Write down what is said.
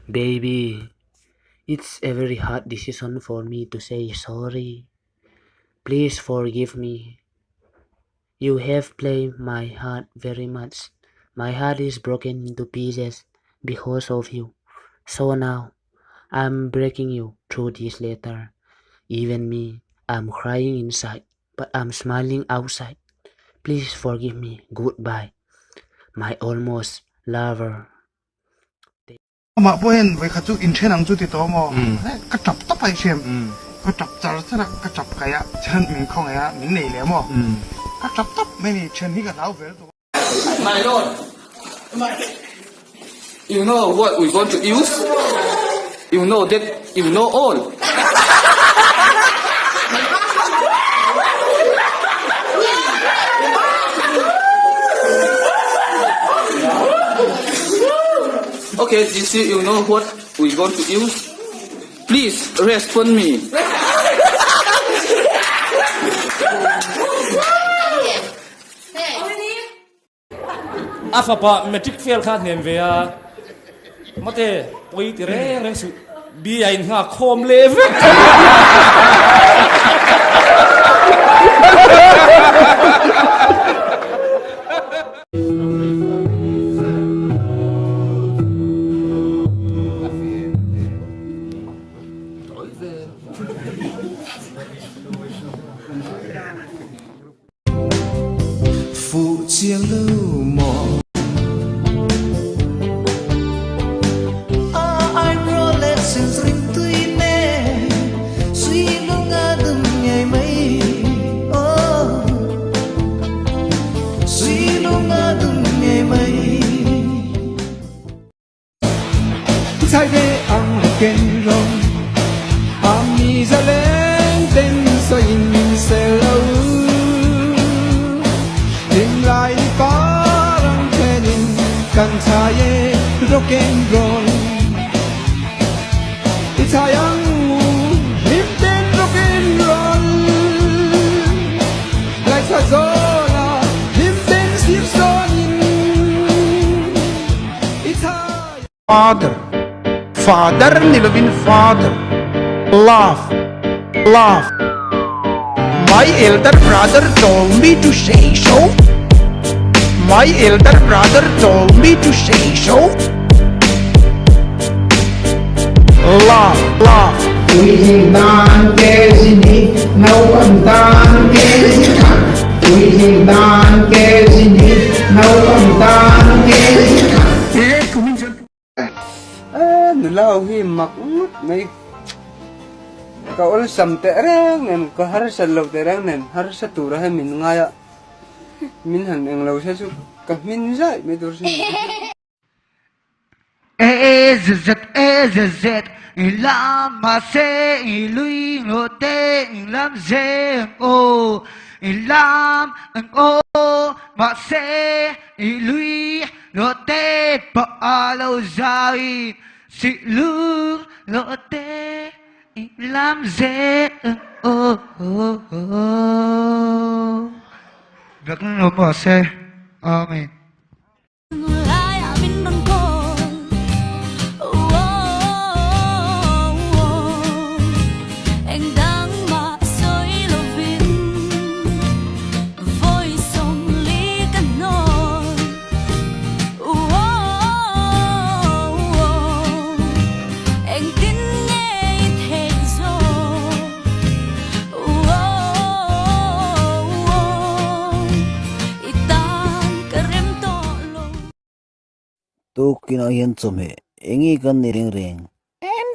Baby, it's a very hard decision for me to say sorry. Please forgive me. You have played my heart very much. My heart is broken into pieces because of you. So now, I'm breaking you through this letter. Even me, I'm crying inside, but I'm smiling outside. Please forgive me. Goodbye, my almost lover. Mà bố hen với khát chú in trên ang chú thì tổ mò cái chập tóc hay xem cái chập chả thế là cái chập cái á chân mình không ấy mình nảy lẽ mò cái chập tóc mấy mình chân hi cái lão về đó. My lord, you know what we're going to use? You know that you know all. Okay, this is you know what we're going to use? Please respond me. Afapa metric fail khat nen ve a mate poi ti reng su bi ai nga khom le ve phụ chia lưu mò ai bro lệ sinh rinh tươi mê suy lúc ngã đừng ngày mấy suy lúc ngã đừng ngày mấy sai để ăn kén rong ami ra lên tên soi in sẽ lâu lại parang tenin kan taye rock and roll itayang himten rock and roll like sazola himten sipsonin itay Father nilovin father laugh my elder brother told me to say so. My elder brother told me to say so. Laugh. Quý đàn kê xin đi nấu ẩm tan kê xin khăn. Quý đàn kê xin đi nấu ẩm tan kê xin khăn. Nulaw hi makmut may kaul sam terang nen ko har sa law terang nen har sa tura ha min ngaya min han ang law sa su ka min zai me dur sin zet ilam ma se ilui ngote ilam ze o ilam o ma se ilui ngote pa alo zai si lu ngote ilam ze o được nó mà se amen. Tu kinayan chome engi kan niring ring Em